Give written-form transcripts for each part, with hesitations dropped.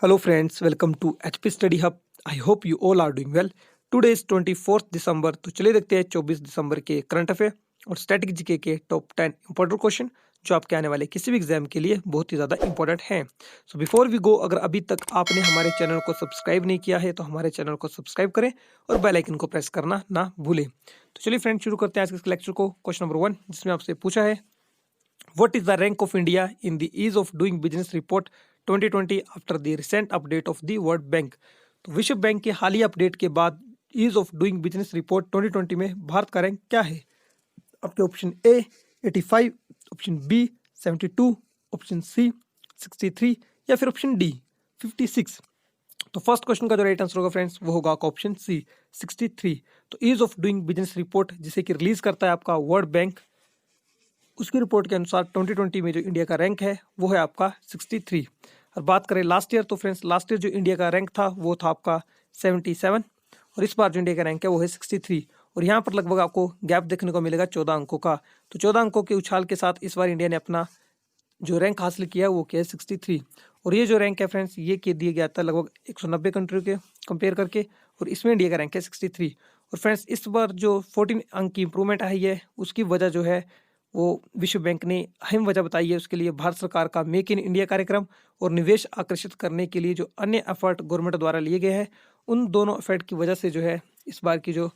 Hello friends, welcome to HP Study Hub. I hope you all are doing well. Today is 24th दिसंबर। तो चलिए देखते हैं 24 दिसंबर के current affair और static GK के टॉप 10 इंपॉर्टेंट क्वेश्चन जो आपके आने वाले किसी भी एग्जाम के लिए बहुत ही ज़्यादा इंपॉर्टेंट हैं। सो बिफोर वी गो, अगर अभी तक आपने हमारे चैनल को सब्सक्राइब नहीं किया है तो हमारे चैनल को सब्सक्राइब करें और बेल आइकन को प्रेस करना ना भूलें। तो चलिए फ्रेंड्स शुरू करते हैं आज के लेक्चर को। क्वेश्चन नंबर 1 जिसमें आपसे पूछा है, what is the rank of India in the ease of doing business report 2020 after the recent update of the World Bank? तो विश्व बैंक के हालिया अपडेट के बाद ease of doing business report 2020 में भारत का रैंक क्या है? आपके option A 85, option B 72, option C 63 या फिर ऑप्शन डी 56। तो फर्स्ट क्वेश्चन का जो राइट आंसर होगा फ्रेंड्स वो होगा आपका ऑप्शन सी 63। तो ease of doing business report जिसे कि रिलीज करता है आपका वर्ल्ड बैंक, उसकी रिपोर्ट के अनुसार 2020 में जो इंडिया का रैंक है वो है आपका 63। और बात करें लास्ट ईयर, तो फ्रेंड्स लास्ट ईयर जो इंडिया का रैंक था वो था आपका 77 और इस बार जो इंडिया का रैंक है वो है 63। और यहाँ पर लगभग आपको गैप देखने को मिलेगा 14 अंकों का। तो 14 अंकों के उछाल के साथ इस बार इंडिया ने अपना जो रैंक हासिल किया वो किया है 63। और ये जो रैंक है फ्रेंड्स ये के दिया गया था लगभग 190 कंट्री के कंपेयर करके, और इसमें इंडिया का रैंक है 63। और फ्रेंड्स इस बार जो 14 अंक की इंप्रूवमेंट आई है उसकी वजह जो है वो विश्व बैंक ने अहम वजह बताई है। उसके लिए भारत सरकार का मेक इन इंडिया कार्यक्रम और निवेश आकर्षित करने के लिए जो अन्य एफर्ट गवर्नमेंट द्वारा लिए गए हैं, उन दोनों एफर्ट की वजह से जो है इस बार की जो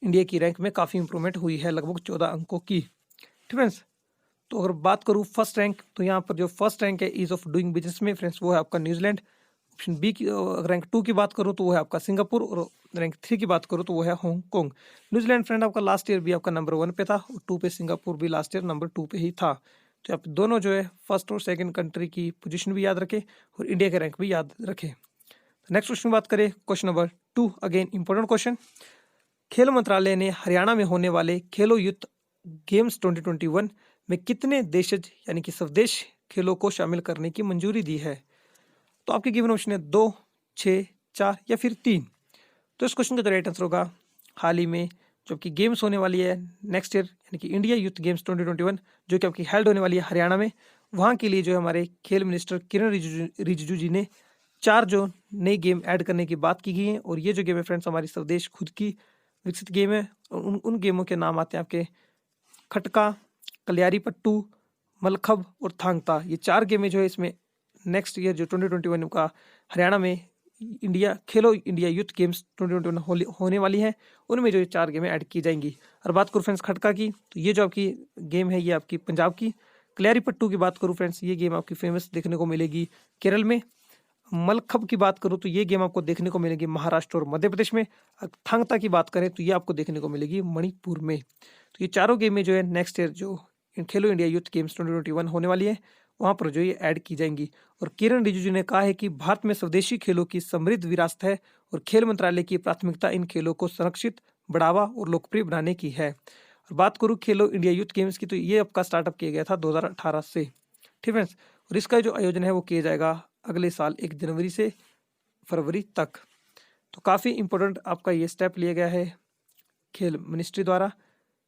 इंडिया की रैंक में काफ़ी इंप्रूवमेंट हुई है, लगभग 14 अंकों की। ठीक फ्रेंड्स, तो अगर बात करूँ फर्स्ट रैंक, तो यहाँ पर जो फर्स्ट रैंक है ईज ऑफ डूइंग बिजनेस में फ्रेंड्स वो है आपका न्यूजीलैंड। ऑप्शन बी की रैंक 2 की बात करूँ तो वो है आपका सिंगापुर, और रैंक 3 की बात करूँ तो वो है हांगकांग। न्यूजीलैंड फ्रेंड आपका लास्ट ईयर भी आपका नंबर 1 पे था और 2 पे सिंगापुर भी लास्ट ईयर नंबर 2 पे ही था। तो आप दोनों जो है फर्स्ट और सेकंड कंट्री की पोजीशन भी याद रखें और इंडिया के रैंक भी याद रखें। नेक्स्ट क्वेश्चन बात करें, question number 2, again important question. खेल मंत्रालय ने हरियाणा में होने वाले खेलो यूथ गेम्स 2021 में कितने देशज यानी कि स्वदेश खेलों को शामिल करने की मंजूरी दी है? तो आपके गिवन ऑप्शन है 2, 6, 4 या फिर 3। तो इस क्वेश्चन का जो राइट आंसर होगा, हाल ही में जो आपकी गेम्स होने वाली है नेक्स्ट ईयर यानी कि इंडिया यूथ गेम्स 2021 जो कि आपकी हेल्ड होने वाली है हरियाणा में, वहाँ के लिए जो है हमारे खेल मिनिस्टर किरण रिजिजू जी ने 4 जो नई गेम ऐड करने की बात की गई है। और ये जो गेम है फ्रेंड्स हमारी स्वदेश खुद की विकसित गेम है। उन गेमों के नाम आते हैं आपके खटका, कलियारी पट्टू, मलखब और थांगता। ये 4 गेमें जो है इसमें नेक्स्ट ईयर जो 2021 का हरियाणा में खेलो इंडिया यूथ गेम्स 2021 होने वाली है, उनमें जो ये 4 गेमें ऐड की जाएंगी। और बात करूँ फ्रेंड्स खटका की, तो ये जो आपकी गेम है ये आपकी पंजाब की। कलियारी पट्टू की बात करूँ फ्रेंड्स, ये गेम आपकी फेमस देखने को मिलेगी केरल में। मलखब की बात करूँ तो ये गेम आपको देखने को मिलेगी महाराष्ट्र और मध्य प्रदेश में। थांगता की बात करें तो ये आपको देखने को मिलेगी मणिपुर में। तो ये चारों गेमें जो है नेक्स्ट ईयर जो खेलो इंडिया यूथ गेम्स 2021 होने वाली है वहाँ पर जो ये ऐड की जाएंगी। और किरण रिजिजू ने कहा है कि भारत में स्वदेशी खेलों की समृद्ध विरासत है और खेल मंत्रालय की प्राथमिकता इन खेलों को संरक्षित, बढ़ावा और लोकप्रिय बनाने की है। और बात करूँ खेलो इंडिया यूथ गेम्स की, तो ये आपका स्टार्टअप किया गया था 2018 से। ठीक फ्रेंड्स, और इसका जो आयोजन है वो किया जाएगा अगले साल 1 जनवरी से फरवरी तक। तो काफ़ी इंपॉर्टेंट आपका ये स्टेप लिया गया है खेल मिनिस्ट्री द्वारा।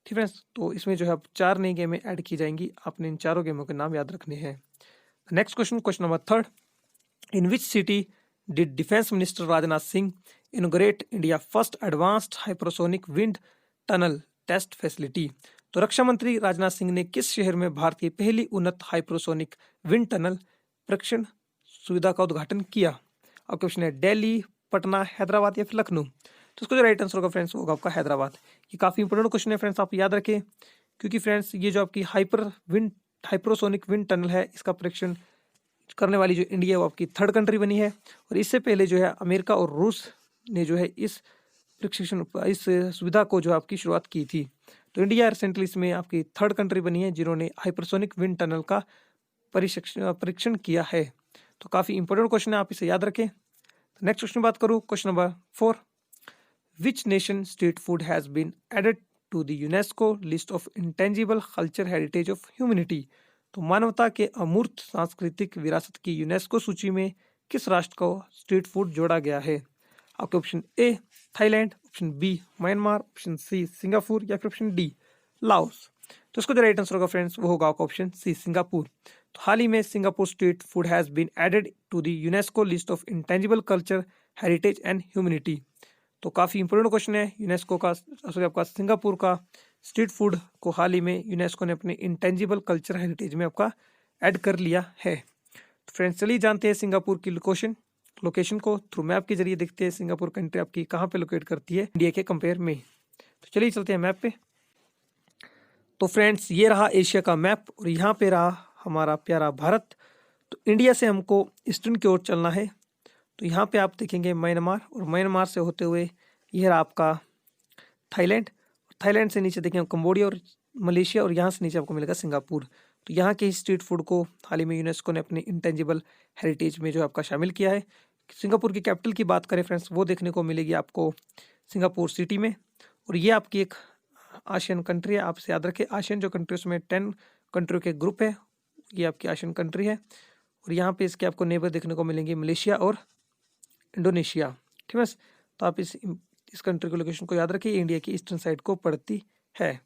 ठीक फ्रेंड्स, तो इसमें जो है अब 4 नई गेमें ऐड की जाएंगी, आपने इन चारों गेमों के नाम याद रखने हैं। Next question, question number 3, in which city did defence minister Rajnath Singh inaugurate India first advanced hypersonic wind tunnel test facility? तो रक्षा मंत्री राजनाथ सिंह ने किस शहर में भारत की पहली उन्नत हाइपरसोनिक विंड टनल परीक्षण सुविधा का उद्घाटन किया? आपके ऑप्शन है दिल्ली, पटना, हैदराबाद या फिर लखनऊ। तो इसका जो राइट आंसर होगा फ्रेंड्स होगा आपका हैदराबाद। ये काफ़ी इंपॉर्टेंट क्वेश्चन है फ्रेंड्स, आप याद रखें, क्योंकि फ्रेंड्स ये जो आपकी हाइपरसोनिक विंड टनल है इसका परीक्षण करने वाली जो इंडिया है वो आपकी 3rd कंट्री बनी है। और इससे पहले जो है अमेरिका और रूस ने जो है इस सुविधा को जो आपकी शुरुआत की थी। तो इंडिया रिसेंटली इसमें आपकी 3rd कंट्री बनी है जिन्होंने हाइपरसोनिक विंड टनल का परीक्षण किया है। तो काफ़ी इंपॉर्टेंट क्वेश्चन है, आप इसे याद रखें। नेक्स्ट क्वेश्चन बात करूँ, question number 4, which nation street food has been added to the UNESCO list of intangible culture heritage of humanity? तो मानवता के अमूर्त सांस्कृतिक विरासत की यूनेस्को सूची में किस राष्ट्र को स्ट्रीट फूड जोड़ा गया है? आपके option A Thailand, option B Myanmar, option C Singapore या फिर ऑप्शन डी लाओस। तो इसको जो राइट आंसर होगा फ्रेंड्स वो होगा आपका ऑप्शन सी सिंगापुर। तो हाल ही में Singapore street food has been added to the UNESCO list of intangible culture heritage and humanity. तो काफ़ी इंपॉर्टेंट क्वेश्चन है। यूनेस्को का सॉरी आपका सिंगापुर का स्ट्रीट फूड को हाल ही में यूनेस्को ने अपने इंटेंजिबल कल्चर हेरिटेज में आपका ऐड कर लिया है। तो फ्रेंड्स चलिए जानते हैं सिंगापुर की लोकेशन को थ्रू मैप के जरिए देखते हैं सिंगापुर कंट्री आपकी कहाँ पे लोकेट करती है इंडिया के कंपेयर में। तो चलिए चलते हैं मैप पे। तो फ्रेंड्स ये रहा एशिया का मैप और यहाँ पे रहा हमारा प्यारा भारत। तो इंडिया से हमको ईस्टर्न की ओर चलना है। तो यहाँ पे आप देखेंगे म्यांमार और म्यांमार से होते हुए यह रहा आपका थाईलैंड। थाईलैंड से नीचे देखेंगे कंबोडिया और मलेशिया और यहाँ से नीचे आपको मिलेगा सिंगापुर। तो यहाँ के स्ट्रीट फूड को हाल ही में यूनेस्को ने अपने इंटेंजिबल हेरिटेज में जो आपका शामिल किया है। सिंगापुर की कैपिटल की बात करें फ्रेंड्स, वो देखने को मिलेगी आपको सिंगापुर सिटी में। और ये आपकी एक आशियन कंट्री है। आपसे याद रखें आशियन जो कंट्री उसमें 10 कंट्रियों के ग्रुप है, ये आपकी आशियन कंट्री है। और यहाँ पे इसके आपको नेबर देखने को मिलेंगे मलेशिया और इंडोनेशिया। ठीक है, तो आप इस कंट्री के लोकेशन को याद रखिए, इंडिया की ईस्टर्न साइड को पड़ती है।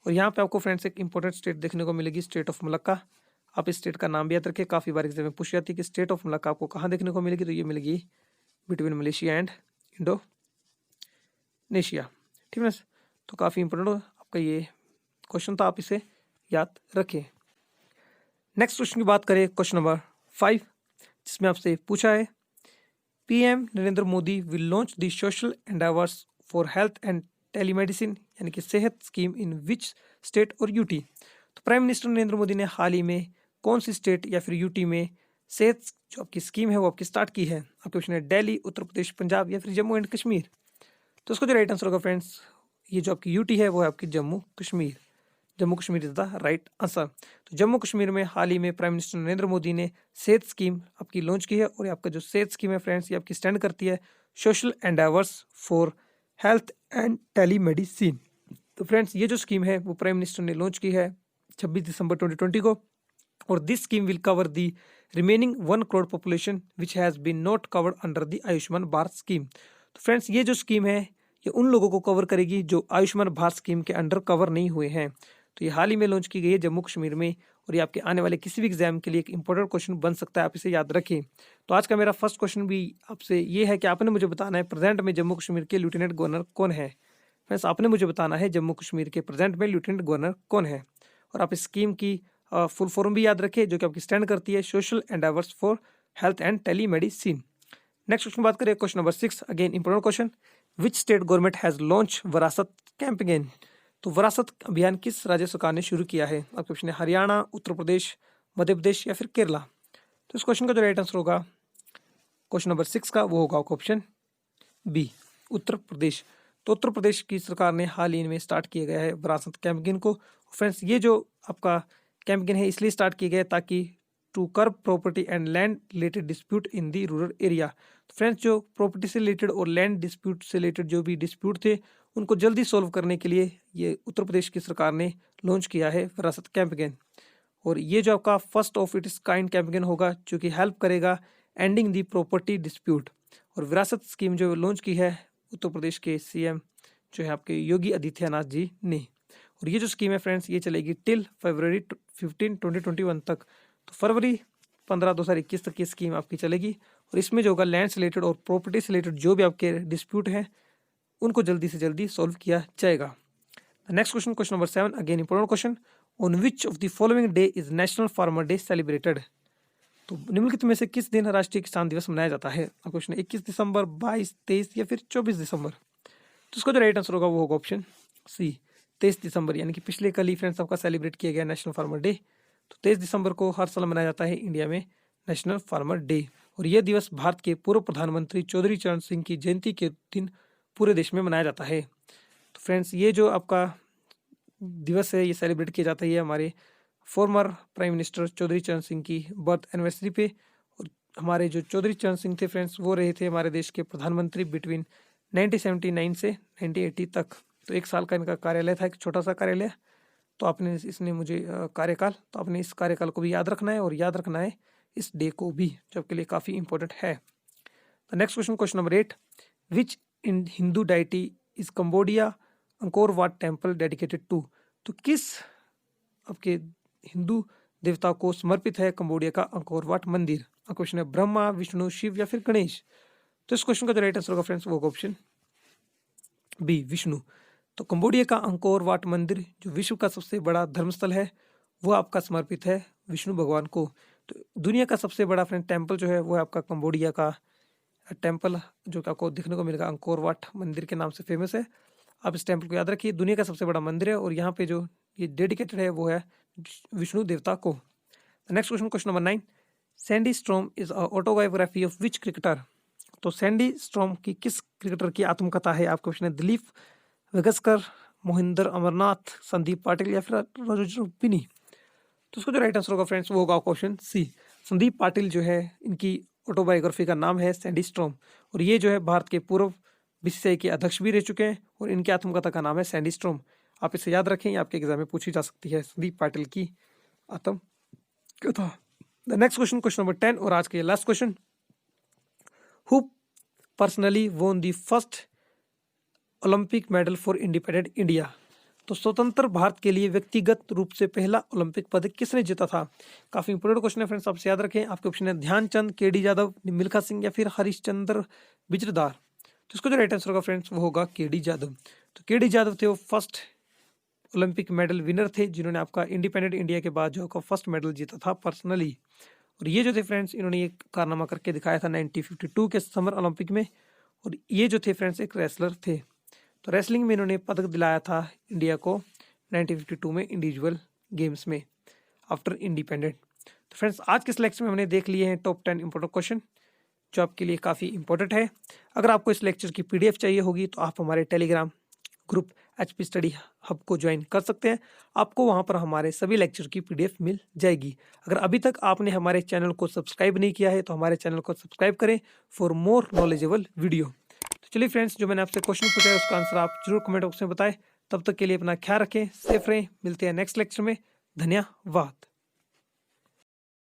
और यहाँ पे आपको फ्रेंड्स एक इंपॉर्टेंट स्टेट देखने को मिलेगी, स्टेट ऑफ मलक्का। आप इस स्टेट का नाम भी याद रखिए, काफ़ी बार एग्जाम में पूछ जाती है कि स्टेट ऑफ मलक्का आपको कहाँ देखने को मिलेगी। तो ये मिलेगी बिटवीन मलेशिया एंड इंडोनेशिया। ठीक है, तो काफ़ी इंपॉर्टेंट आपका ये क्वेश्चन था, आप इसे याद रखें। नेक्स्ट क्वेश्चन की बात करें, क्वेश्चन नंबर 5, जिसमें आपसे पूछा है PM Narendra Modi will launch the social endeavours for health and telemedicine यानी कि सेहत स्कीम इन विच स्टेट और यूटी। तो प्राइम मिनिस्टर नरेंद्र मोदी ने हाल ही में कौन सी स्टेट या फिर यूटी में सेहत जो आपकी स्कीम है वो आपकी स्टार्ट की है। आपके ऑप्शन है दिल्ली, उत्तर प्रदेश, पंजाब या फिर जम्मू एंड कश्मीर। तो उसका जो राइट आंसर होगा फ्रेंड्स, ये जो आपकी यूटी है वो है आपकी Jammu Kashmir. Jammu Kashmir is the right answer. तो जम्मू कश्मीर में हाल ही में प्राइम मिनिस्टर नरेंद्र मोदी ने सेहत स्कीम आपकी लॉन्च की है। और आपका जो सेहत स्कीम है फ्रेंड्स, ये आपकी स्टैंड करती है social endeavours for health and telemedicine. तो फ्रेंड्स ये जो स्कीम है वो प्राइम मिनिस्टर ने लॉन्च की है 26 दिसंबर 2020 को। और this scheme will cover the remaining 1 crore population which has been not covered under the Ayushman Bharat scheme. तो फ्रेंड्स ये जो स्कीम है ये उन लोगों को कवर करेगी जो आयुष्मान भारत स्कीम के अंडर कवर नहीं हुए हैं। तो ये हाल ही में लॉन्च की गई है जम्मू कश्मीर में। और ये आपके आने वाले किसी भी एग्जाम के लिए एक इंपॉर्टेंट क्वेश्चन बन सकता है, आप इसे याद रखें। तो आज का मेरा फर्स्ट क्वेश्चन भी आपसे ये है कि आपने मुझे बताना है प्रेजेंट में जम्मू कश्मीर के लेफ्टिनेंट गवर्नर कौन है। फ्रेंड्स आपने मुझे बताना है जम्मू कश्मीर के प्रेजेंट में लेफ्टिनेंट गवर्नर कौन है। और आप इस स्कीम की फुल फॉर्म भी याद रखें जो कि आपकी स्टैंड करती है social endeavours for health and telemedicine. Next question बात करें, question number 6, again important question. Which state government has launch विरासत कैंपेन। तो विरासत अभियान किस राज्य सरकार ने शुरू किया है। आपके ऑप्शन है हरियाणा, उत्तर प्रदेश, मध्य प्रदेश या फिर केरला। तो इस क्वेश्चन का जो राइट आंसर होगा क्वेश्चन नंबर 6 का, वो होगा ऑप्शन बी, उत्तर प्रदेश। तो उत्तर प्रदेश की सरकार ने हाल ही में स्टार्ट किया गया है विरासत कैंपेन को। फ्रेंड्स ये जो आपका कैंपेन है इसलिए स्टार्ट किया गया ताकि to curb property and land related dispute in the rural area. तो फ्रेंड्स जो प्रॉपर्टी से रिलेटेड और लैंड डिस्प्यूट से रिलेटेड जो भी डिस्प्यूट थे उनको जल्दी सॉल्व करने के लिए ये उत्तर प्रदेश की सरकार ने लॉन्च किया है विरासत कैंपेन। और ये जो आपका first of its kind campaign होगा जो कि हेल्प करेगा एंडिंग दी प्रॉपर्टी डिस्प्यूट। और विरासत स्कीम जो लॉन्च की है उत्तर प्रदेश के सीएम जो है आपके योगी आदित्यनाथ जी ने। और ये जो स्कीम है फ्रेंड्स ये चलेगी टिल फरवरी 15, 2021 तक। तो फरवरी 15, 2021 तक ये स्कीम आपकी चलेगी। और इसमें जो होगा लैंड से रिलेटेड और प्रॉपर्टी से रिलेटेड जो भी आपके डिस्प्यूट हैं उनको जल्दी से जल्दी सॉल्व किया जाएगा। Next question, question number 7, again important question. On which of the following day is national farmer day celebrated. तो निम्नलिखित में से किस दिन राष्ट्रीय किसान दिवस मनाया जाता है। क्वेश्चन 21 दिसंबर, 22, 23 या फिर 24 दिसंबर। तो इसका जो राइट आंसर होगा वो होगा ऑप्शन सी, 23 दिसंबर, यानी कि पिछले कल ही फ्रेंड्स आपका सेलिब्रेट किया गया नेशनल फार्मर डे। तो 23 दिसंबर को हर साल मनाया जाता है इंडिया में नेशनल फार्मर डे। और यह दिवस भारत के पूर्व प्रधानमंत्री चौधरी चरण सिंह की जयंती के दिन पूरे देश में मनाया जाता है। तो फ्रेंड्स ये जो आपका दिवस है ये सेलिब्रेट किया जाता है हमारे फॉर्मर प्राइम मिनिस्टर चौधरी चरण सिंह की बर्थ एनिवर्सरी पे। और हमारे जो चौधरी चरण सिंह थे फ्रेंड्स वो रहे थे हमारे देश के प्रधानमंत्री बिटवीन 1979 से 1980 तक। तो 1 साल का इनका कार्यालय था, एक छोटा सा कार्यालय। तो आपने इसने मुझे कार्यकाल, तो आपने इस कार्यकाल को भी याद रखना है और याद रखना है इस डे को भी, जो आपके लिए काफ़ी इंपॉर्टेंट है। The next question, question number 8, which in Hindu deity is Cambodia Angkor Wat temple dedicated to. तो किस आपके हिंदू देवता को समर्पित है कंबोडिया का अंकोर वाट मंदिर? क्वेश्चन है ब्रह्मा, विष्णु, शिव या फिर गणेश। तो इस क्वेश्चन का जो राइट आंसर होगा फ्रेंड्स वो होगा ऑप्शन बी, विष्णु। तो कंबोडिया का अंकोर वाट मंदिर जो विश्व का सबसे बड़ा धर्मस्थल है वो आपका समर्पित है विष्णु भगवान को। तो दुनिया का सबसे बड़ा फ्रेंड टेम्पल जो है वो है आपका कंबोडिया का टेम्पल, जो कि आपको दिखने को मिलेगा अंकोर वाट मंदिर के नाम से फेमस है। आप इस टेम्पल को याद रखिए, दुनिया का सबसे बड़ा मंदिर है और यहाँ पे जो ये डेडिकेटेड है वो है विष्णु देवता को। Next question number 9, Sandy storm is autobiography of which cricketer? तो सैंडी स्ट्रॉम की किस क्रिकेटर की आत्मकथा है? आपका क्वेश्चन है दिलीप वेगस्कर, मोहिंदर अमरनाथ, संदीप पाटिल या फिर रोजपिनी। तो उसका जो राइट आंसर होगा फ्रेंड्स वो होगा क्वेश्चन सी, संदीप पाटिल जो है इनकी ऑटोबायोग्राफी का नाम है सैंडी स्ट्रॉम, और ये जो है भारत के पूर्व बीसीसीआई के अध्यक्ष भी रह चुके हैं और इनकी आत्मकथा का नाम है सैंडी स्ट्रॉम। आप इसे याद रखें, आपके एग्जाम में पूछी जा सकती है संदीप पाटिल की आत्मकथा। द नेक्स्ट क्वेश्चन नंबर 10 और आज के last question, who personally won the first Olympic medal for independent India? तो स्वतंत्र भारत के लिए व्यक्तिगत रूप से पहला ओलंपिक पदक किसने जीता था? काफी इंपोर्टेंट क्वेश्चन है फ्रेंड्स, आपसे याद रखें। आपके ऑप्शन है ध्यानचंद, केडी यादव, मिल्खा सिंह या फिर हरिश्चंद्र बिजरदार। तो इसका जो राइट आंसर होगा फ्रेंड्स वो होगा केडी यादव। तो केडी यादव थे वो फर्स्ट ओलंपिक मेडल विनर थे जिन्होंने आपका इंडिपेंडेंट इंडिया के बाद जो फर्स्ट मेडल जीता था पर्सनली। और ये जो थे फ्रेंड्स इन्होंने एक कारनामा करके दिखाया था 1952 के समर ओलंपिक में, और ये जो थे फ्रेंड्स एक रेसलर थे। तो रेसलिंग में इन्होंने पदक दिलाया था इंडिया को 1952 में इंडिविजुअल गेम्स में आफ्टर इंडिपेंडेंट। तो फ्रेंड्स आज के इस लेक्चर में हमने देख लिए हैं टॉप 10 इंपॉर्टेंट क्वेश्चन जो आपके लिए काफ़ी इंपॉर्टेंट है। अगर आपको इस लेक्चर की पीडीएफ चाहिए होगी तो आप हमारे Telegram group HP study hub को ज्वाइन कर सकते हैं। आपको वहां पर हमारे सभी लेक्चर की पीडीएफ मिल जाएगी। अगर अभी तक आपने हमारे चैनल को सब्सक्राइब नहीं किया है तो हमारे चैनल को सब्सक्राइब करें फॉर मोर नॉलेजेबल वीडियो। तो चलिए फ्रेंड्स, जो मैंने आपसे क्वेश्चन पूछा है उसका आंसर आप जरूर कमेंट बॉक्स में बताएं। तब तक के लिए अपना ख्याल रखें, सेफ रहें। मिलते हैं नेक्स्ट लेक्चर में। धन्यवाद।